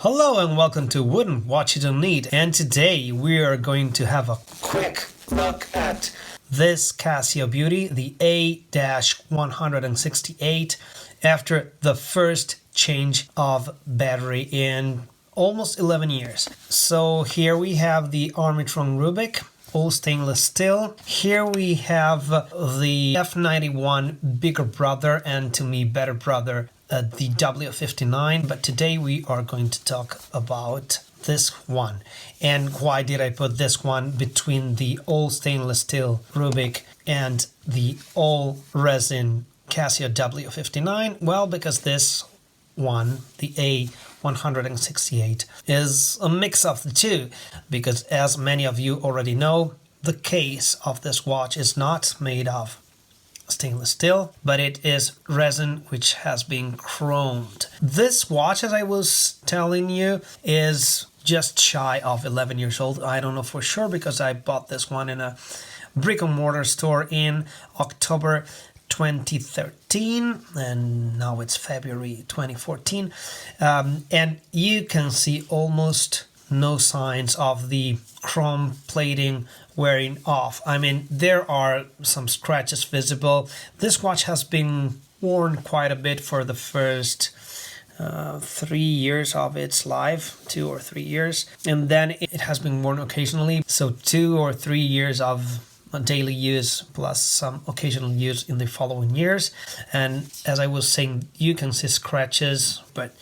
Hello and welcome to Wouldn't Watch You Don't Need, and today we are going to have a quick look at this Casio beauty, the A-168, after the first change of battery in almost 11 years. So here we have the Armitron Rubik, all stainless steel. Here we have the F91 bigger brother and to me better brother, the W59, but today we are going to talk about this one. And why did I put this one between the all stainless steel Rubik and the all resin Casio W59? Well, because this one, the A-168, is a mix of the two, because as many of you already know, the case of this watch is not made of stainless steel, but it is resin which has been chromed. This watch, as I was telling you, is just shy of 11 years old. I don't know for sure because I bought this one in a brick and mortar store in October 2013 and now it's February 2014, and you can see almost no signs of the chrome plating wearing off. I mean, there are some scratches visible. This watch has been worn quite a bit for the first 3 years of its life, 2 or 3 years, and then it has been worn occasionally. So 2 or 3 years of daily use plus some occasional use in the following years. And as I was saying, you can see scratches, but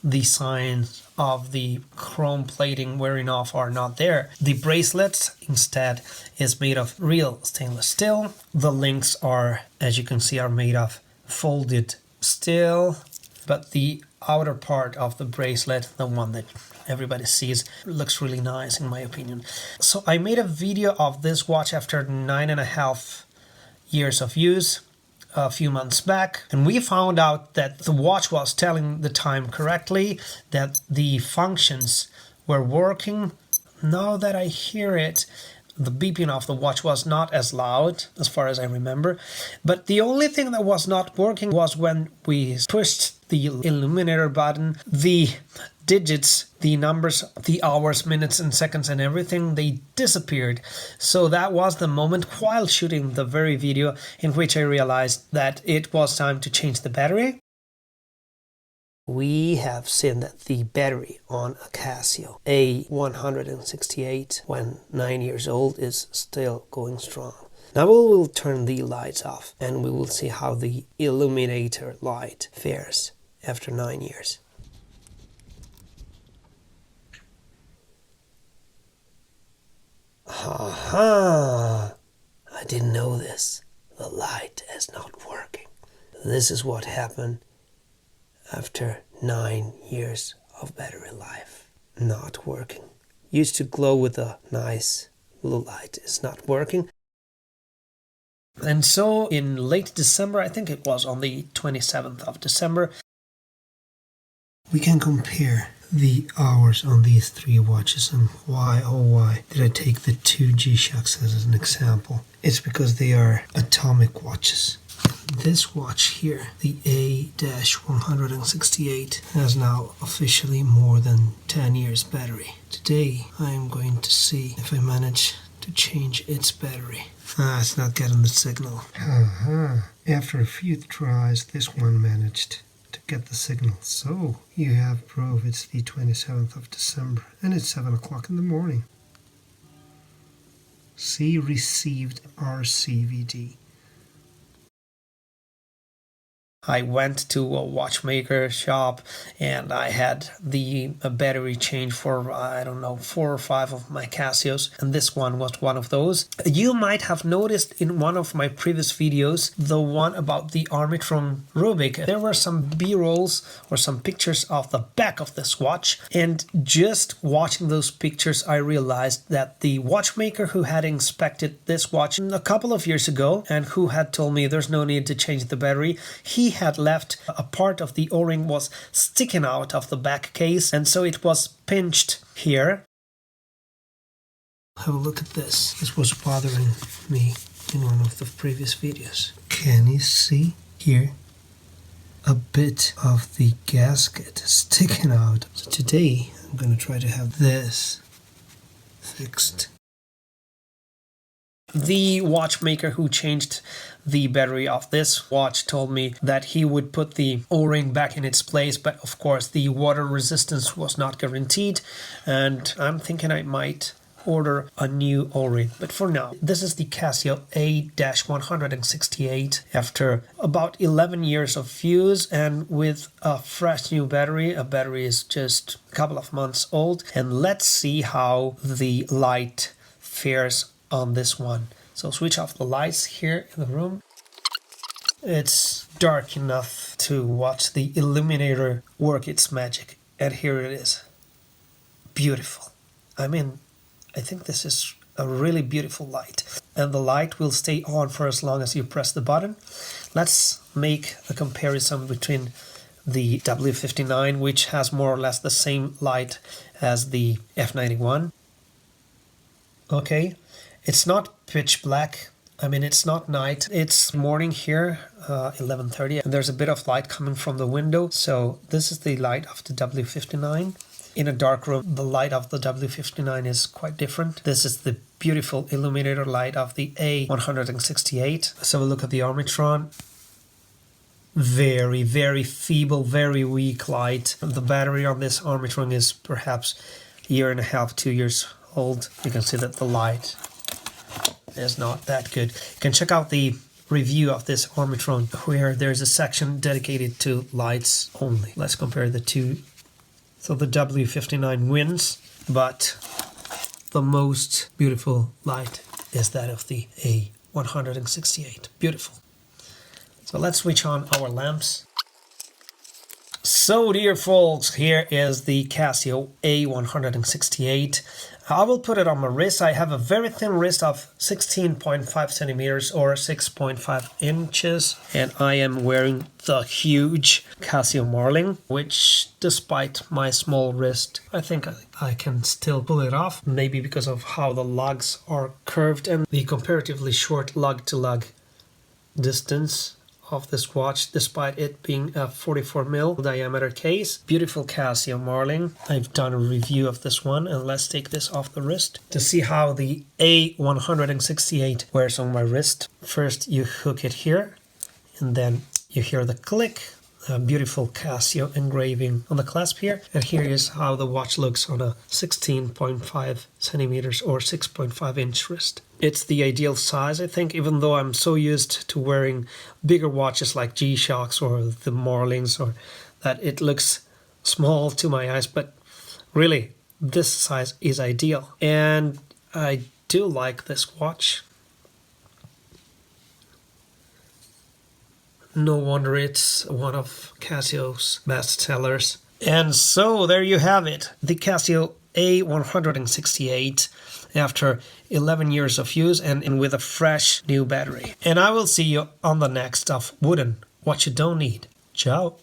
the signs of the chrome plating wearing off are not there. The bracelet instead is made of real stainless steel. The links are, as you can see, are made of folded steel, but the outer part of the bracelet, the one that everybody sees, looks really nice in my opinion. So I made a video of this watch after 9.5 years of use a few months back, and we found out that the watch was telling the time correctly, that the functions were working. Now that I hear it, the beeping of the watch was not as loud as far as I remember, but the only thing that was not working was when we pushed the illuminator button. The digits, the numbers, the hours, minutes and seconds and everything, they disappeared. So that was the moment while shooting the very video in which I realized that it was time to change the battery. We have seen that the battery on a Casio A-168 when 9 years old is still going strong. Now we will turn the lights off and we will see how the illuminator light fares after 9 years. Aha! I didn't know this. The light is not working. This is what happened after 9 years of battery life. Not working. Used to glow with a nice blue light. It's not working. And so in late December, I think it was on the 27th of December, we can compare the hours on these three watches. And why, oh why, did I take the two G-Shocks as an example? It's because they are atomic watches. This watch here, the A-168, has now officially more than 10 years battery. Today I am going to see if I manage to change its battery. It's not getting the signal. After a few tries, this one managed to get the signal. So you have proof. It's the 27th of December and it's 7 o'clock in the morning. See received RCVD. I went to a watchmaker shop and I had the battery change for, I don't know, 4 or 5 of my Casios, and this one was one of those. You might have noticed in one of my previous videos, the one about the Armitron Rubik, there were some B-rolls or some pictures of the back of this watch, and just watching those pictures I realized that the watchmaker who had inspected this watch a couple of years ago and who had told me there's no need to change the battery, he had left a part of the O-ring was sticking out of the back case, and so it was pinched here. Have a look at this. This was bothering me in one of the previous videos. Can you see here a bit of the gasket sticking out. So today I'm going to try to have this fixed. The watchmaker who changed the battery of this watch told me that he would put the O-ring back in its place, but of course the water resistance was not guaranteed, and I'm thinking I might order a new O-ring. But for now, this is the Casio A-168 after about 11 years of use and with a fresh new battery. A battery is just a couple of months old, and let's see how the light fares on this one. So switch off the lights here in the room. It's dark enough to watch the illuminator work its magic, and here it is. Beautiful. I mean, I think this is a really beautiful light, and the light will stay on for as long as you press the button. Let's make a comparison between the W59, which has more or less the same light as the F91. Okay, it's not pitch black. I mean, it's not night. It's morning here, 11:30, and there's a bit of light coming from the window. So this is the light of the W59. In a dark room, the light of the W59 is quite different. This is the beautiful illuminator light of the A-168. Let's have a look at the Armitron. Very, very feeble, very weak light. The battery on this Armitron is perhaps a year and a half, 2 years old. You can see that the light is not that good. You can check out the review of this Armitron where there's a section dedicated to lights only. Let's compare the two. So the W59 wins, but the most beautiful light is that of the A-168. Beautiful. So let's switch on our lamps. So dear folks, here is the Casio A-168. I will put it on my wrist. I have a very thin wrist of 16.5 centimeters or 6.5 inches. And I am wearing the huge Casio Marling, which despite my small wrist, I think I can still pull it off. Maybe because of how the lugs are curved and the comparatively short lug-to-lug distance of this watch, despite it being a 44mm diameter case. Beautiful Casio Marling. I've done a review of this one, and let's take this off the wrist to see how the A-168 wears on my wrist. First you hook it here, and then you hear the click. A beautiful Casio engraving on the clasp here, and here is how the watch looks on a 16.5 centimeters or 6.5 inch wrist. It's the ideal size, I think, even though I'm so used to wearing bigger watches like G-Shocks or the Marlings, or that it looks small to my eyes, but really this size is ideal. And I do like this watch. No wonder it's one of Casio's best sellers. And so there you have it, the Casio A-168 after 11 years of use and with a fresh new battery. And I will see you on the next of Wooden, What You Don't Need. Ciao.